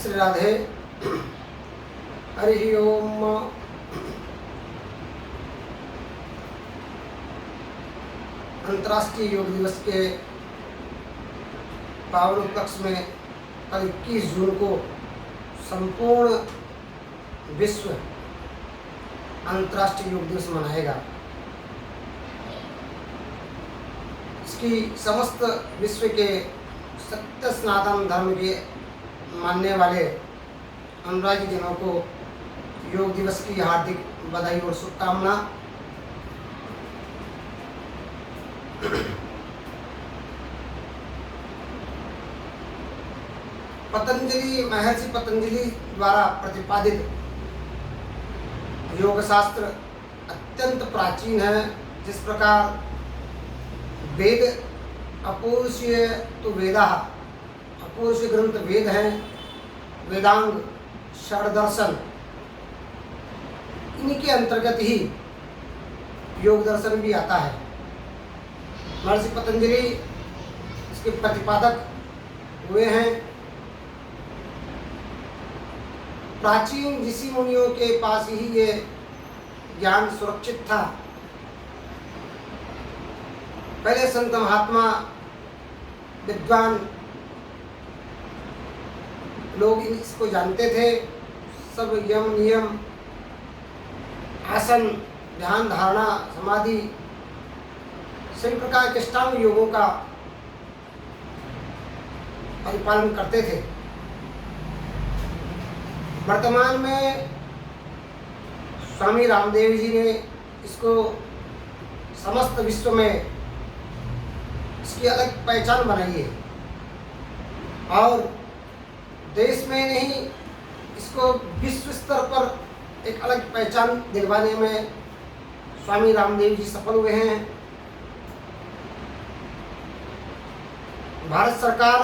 श्री राधे। हरि ओम। अंतर्राष्ट्रीय योग दिवस के पावन उपलक्ष्य में कल 21 जून को संपूर्ण विश्व अंतर्राष्ट्रीय योग दिवस मनाएगा। इसकी समस्त विश्व के सत्य सनातन धर्म के मानने वाले अनुरागी जनों को योग दिवस की हार्दिक बधाई और शुभकामना। महर्षि पतंजलि द्वारा प्रतिपादित योग शास्त्र अत्यंत प्राचीन है। जिस प्रकार वेद अपूर्ष्य तो वेदा, अपूर्ष्य ग्रंथ वेद हैं, वेदांग षड्दर्शन, इनके अंतर्गत ही योग दर्शन भी आता है। महर्षि पतंजलि इसके प्रतिपादक हुए हैं। प्राचीन ऋषि मुनियों के पास ही ये ज्ञान सुरक्षित था। पहले संत महात्मा विद्वान लोग इसको जानते थे। सब यम नियम, आसन, ध्यान, धारणा, समाधि, सभी प्रकार के अष्टांग योगों का परिपालन करते थे। वर्तमान में स्वामी रामदेव जी ने इसको समस्त विश्व में इसकी अलग पहचान बनाई है और देश में नहीं, इसको विश्व स्तर पर एक अलग पहचान दिलवाने में स्वामी रामदेव जी सफल हुए हैं। भारत सरकार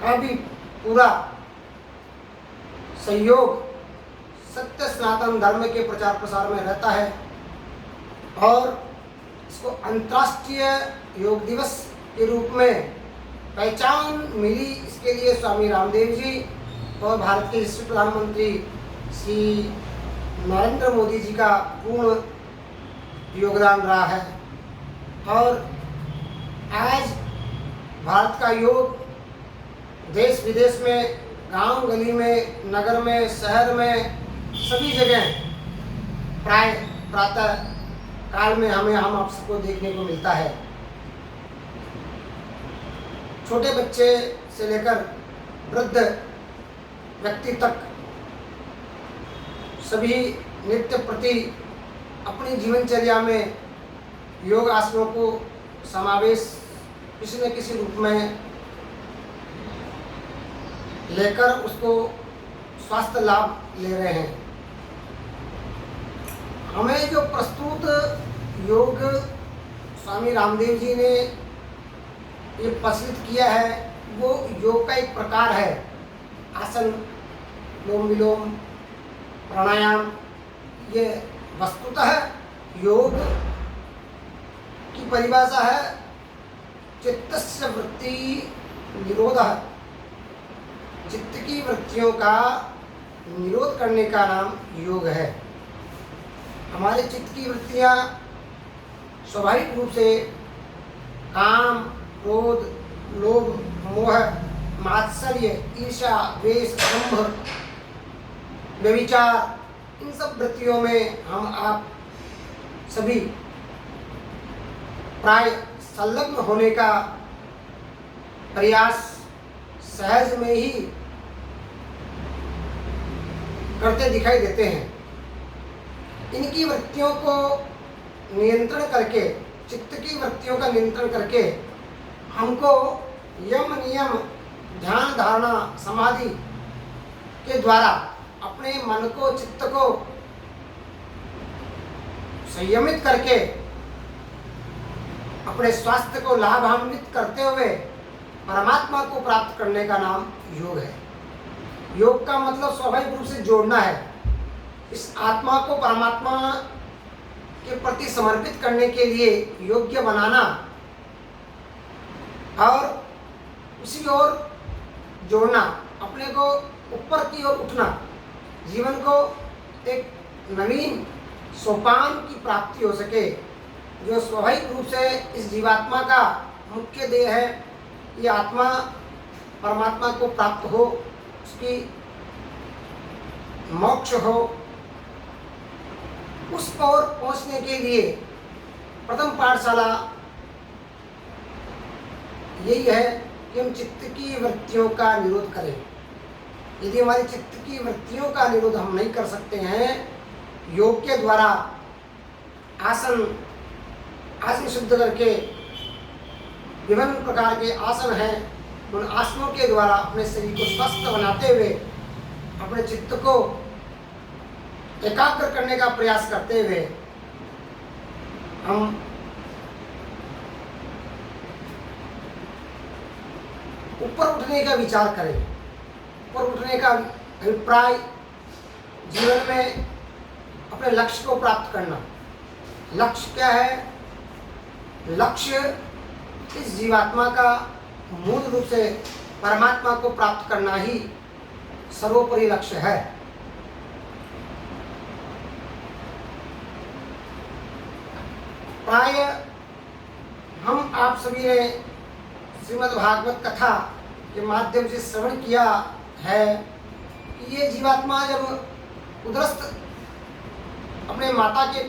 का भी पूरा सहयोग सत्य सनातन धर्म के प्रचार प्रसार में रहता है और इसको अंतर्राष्ट्रीय योग दिवस के रूप में पहचान मिली। इसके लिए स्वामी रामदेव जी और भारत के यशस्वी प्रधानमंत्री श्री नरेंद्र मोदी जी का पूर्ण योगदान रहा है। और आज भारत का योग देश विदेश में, गांव गली में, नगर में, शहर में, सभी जगह प्राय प्रातः काल में हम आप सबको देखने को मिलता है। छोटे बच्चे से लेकर वृद्ध व्यक्ति तक सभी नित्य प्रति अपनी जीवनचर्या में योग आसनों को समावेश किसी न किसी रूप में लेकर उसको स्वास्थ्य लाभ ले रहे हैं। हमें जो प्रस्तुत योग स्वामी रामदेव जी ने ये प्रस्तुत किया है वो योग का एक प्रकार है। आसन, लोम विलोम, प्राणायाम, ये वस्तुतः योग की परिभाषा है चित्तस्य वृत्ति निरोधः। चित्त की वृत्तियों का निरोध करने का नाम योग है। हमारे चित्त की वृत्तियाँ स्वाभाविक रूप से काम, क्रोध, लोभ, मोह, मात्सर्य, ईर्ष्या, द्वेष, दंभ, व्यभिचार, इन सब वृत्तियों में हम आप सभी प्राय संलग्न होने का प्रयास सहज में ही करते दिखाई देते हैं। इनकी वृत्तियों को नियंत्रण करके, चित्त की वृत्तियों का नियंत्रण करके हमको यम नियम, ध्यान, धारणा, समाधि के द्वारा अपने मन को, चित्त को संयमित करके अपने स्वास्थ्य को लाभान्वित करते हुए परमात्मा को प्राप्त करने का नाम योग है। योग का मतलब स्वाभाविक रूप से जोड़ना है। इस आत्मा को परमात्मा के प्रति समर्पित करने के लिए योग्य बनाना और उसी ओर जोड़ना, अपने को ऊपर की ओर उठना, जीवन को एक नवीन सोपान की प्राप्ति हो सके, जो स्वाभाविक रूप से इस जीवात्मा का मुख्य ध्येय है। ये आत्मा परमात्मा को प्राप्त हो, उसकी मोक्ष हो। उस ओर पहुंचने के लिए प्रथम पाठशाला यही है कि हम चित्त की वृत्तियों का निरोध करें। यदि हमारी चित्त की वृत्तियों का निरोध हम नहीं कर सकते हैं, योग के द्वारा आसन शुद्ध करके विभिन्न प्रकार के आसन हैं, उन आसनों के द्वारा अपने शरीर को स्वस्थ बनाते हुए अपने चित्त को एकाग्र करने का प्रयास करते हुए हम ऊपर उठने का विचार करें। ऊपर उठने का अभिप्राय जीवन में अपने लक्ष्य को प्राप्त करना। लक्ष्य क्या है? लक्ष्य इस जीवात्मा का मूल रूप से परमात्मा को प्राप्त करना ही सर्वोपरि लक्ष्य है। प्राय हम आप सभी ने श्रीमद् भागवत कथा के माध्यम से श्रवण किया है कि ये जीवात्मा जब उदरस्थ अपने माता के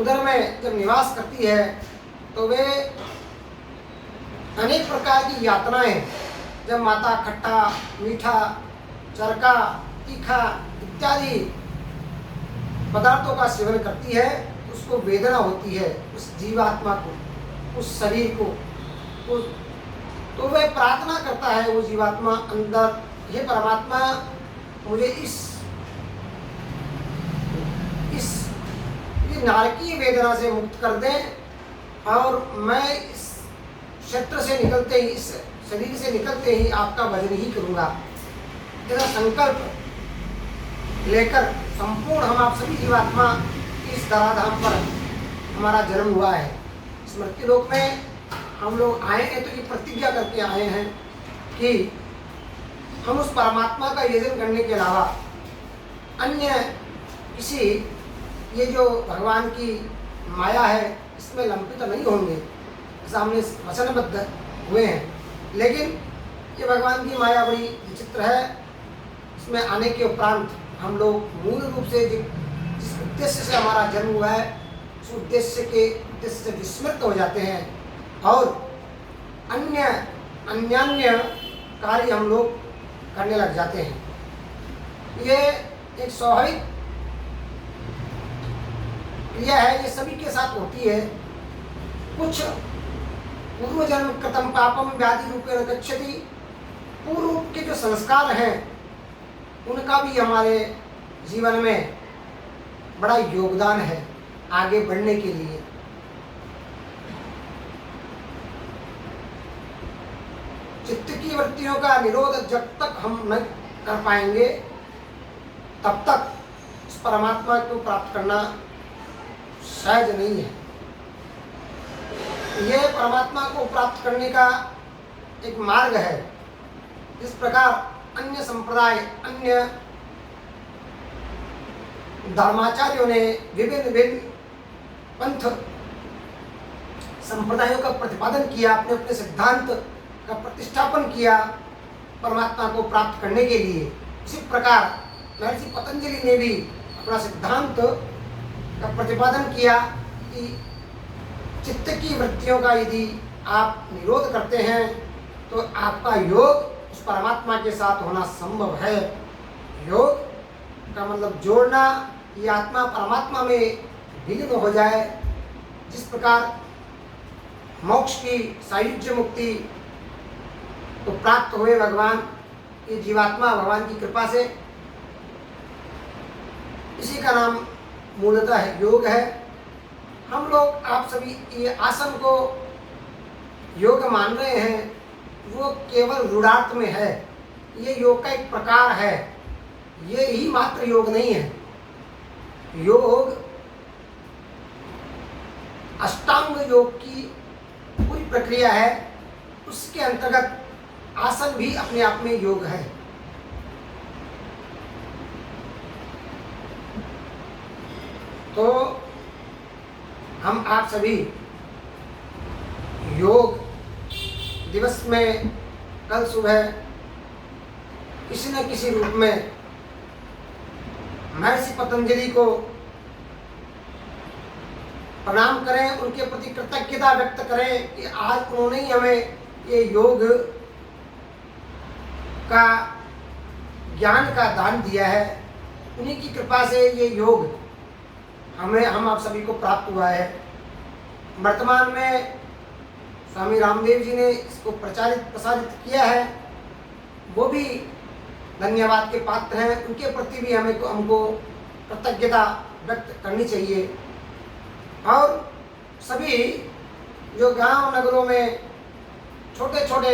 उदर में जब निवास करती है तो वे अनेक प्रकार की यातनाएं, जब माता खट्टा, मीठा, चरका, तीखा इत्यादि पदार्थों का सेवन करती है, उसको वेदना होती है, उस जीवात्मा को, उस शरीर को। तो वह प्रार्थना करता है वो जीवात्मा अंदर, हे परमात्मा मुझे इस नारकीय वेदना से मुक्त कर दें और मैं इस क्षेत्र से निकलते ही, इस शरीर से निकलते ही आपका भजन ही करूँगा। ऐसा संकल्प लेकर संपूर्ण हम आप सभी जीवात्मा इस धराधाम पर हमारा जन्म हुआ है। इस मृत्यु लोक में हम लोग आए हैं तो ये प्रतिज्ञा करके आए हैं कि हम उस परमात्मा का यजन करने के अलावा अन्य किसी ये जो भगवान की माया है इसमें लंबित नहीं होंगे, ऐसा हमने वचनबद्ध हुए हैं। लेकिन ये भगवान की माया बड़ी विचित्र है। इसमें आने के उपरांत हम लोग मूल रूप से जिस उद्देश्य से हमारा जन्म हुआ है उस उद्देश्य से विस्मृत हो जाते हैं और अन्य कार्य हम लोग करने लग जाते हैं। ये एक स्वाभाविक क्रिया है, ये सभी के साथ होती है। कुछ पूर्व जन्म कृतम पापम व्याधि रूपेण गच्छति, पूर्व के जो संस्कार हैं उनका भी हमारे जीवन में बड़ा योगदान है आगे बढ़ने के लिए। चित्त की वृत्तियों का निरोध जब तक हम न कर पाएंगे तब तक उस परमात्मा को प्राप्त करना सहज नहीं है। यह परमात्मा को प्राप्त करने का एक मार्ग है। इस प्रकार अन्य संप्रदाय, अन्य धर्माचार्यों ने विभिन्न पंथ संप्रदायों का प्रतिपादन किया, अपने अपने सिद्धांत का प्रतिष्ठापन किया परमात्मा को प्राप्त करने के लिए। इसी प्रकार महर्षि पतंजलि ने भी अपना सिद्धांत का प्रतिपादन किया कि चित्त की वृत्तियों का यदि आप निरोध करते हैं तो आपका योग उस परमात्मा के साथ होना संभव है। योग का मतलब जोड़ना, ये आत्मा परमात्मा में विलीन हो जाए। जिस प्रकार मोक्ष की सायुज्य मुक्ति को प्राप्त हुए भगवान, ये जीवात्मा भगवान की कृपा से, इसी का नाम मूलतः है योग है। हम लोग आप सभी ये आसन को योग मान रहे हैं, वो केवल रूढ़ार्थ में है। ये योग का एक प्रकार है, ये ही मात्र योग नहीं है। योग अष्टांग योग की पूरी प्रक्रिया है। उसके अंतर्गत आसन भी अपने आप में योग है। तो हम आप सभी योग दिवस में कल सुबह किसी न किसी रूप में महर्षि पतंजलि को प्रणाम करें, उनके प्रति कृतज्ञता व्यक्त करें कि आज उन्होंने ही हमें ये योग का ज्ञान का दान दिया है। उन्हीं की कृपा से ये योग हम आप सभी को प्राप्त हुआ है। वर्तमान में स्वामी रामदेव जी ने इसको प्रसारित किया है, वो भी धन्यवाद के पात्र हैं। उनके प्रति भी हमको कृतज्ञता व्यक्त करनी चाहिए। और सभी जो गांव नगरों में छोटे छोटे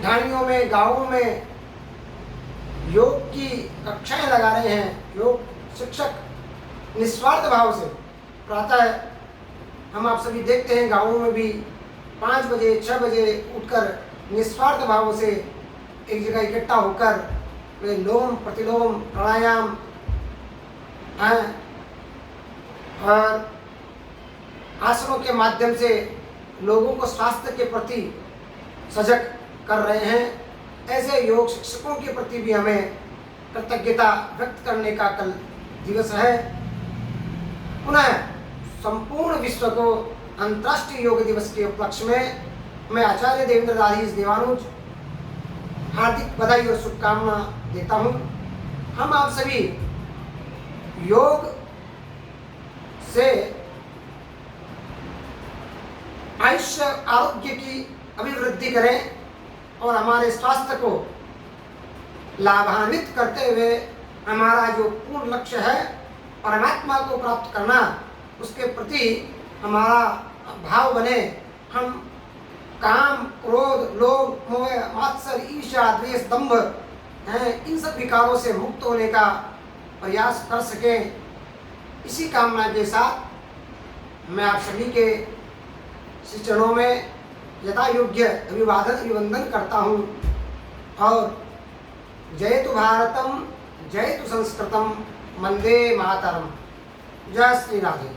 ढाणियों में, गांवों में योग की कक्षाएं लगा रहे हैं, योग शिक्षक निस्वार्थ भाव से प्रातः हम आप सभी देखते हैं गांवों में भी 5 बजे 6 बजे उठकर निस्वार्थ भाव से एक जगह इकट्ठा होकर वे लोम प्रतिलोम प्राणायाम और आसनों के माध्यम से लोगों को स्वास्थ्य के प्रति सजग कर रहे हैं। ऐसे योग शिक्षकों के प्रति भी हमें कृतज्ञता व्यक्त करने का कल दिवस है। पुनः संपूर्ण विश्व को अंतर्राष्ट्रीय योग दिवस के उपलक्ष्य में मैं आचार्य देवेंद्रदास देवानुज हार्दिक बधाई और शुभकामना देता हूँ। हम आप सभी योग से आयुष्य आरोग्य की अभिवृद्धि करें और हमारे स्वास्थ्य को लाभान्वित करते हुए हमारा जो पूर्ण लक्ष्य है परमात्मा को प्राप्त करना, उसके प्रति हमारा भाव बने। हम काम, क्रोध, लोभ, मोह, मात्सर्य, ईर्ष्या, द्वेष, दंभ इन सब विकारों से मुक्त होने का प्रयास कर सकें। इसी कामना के साथ मैं आप सभी के श्री चरणों में यथा योग्य अभिवंदन करता हूँ। और जयतु भारतम, जयतु संस्कृतम, वंदे मातरम। जय श्री राधे।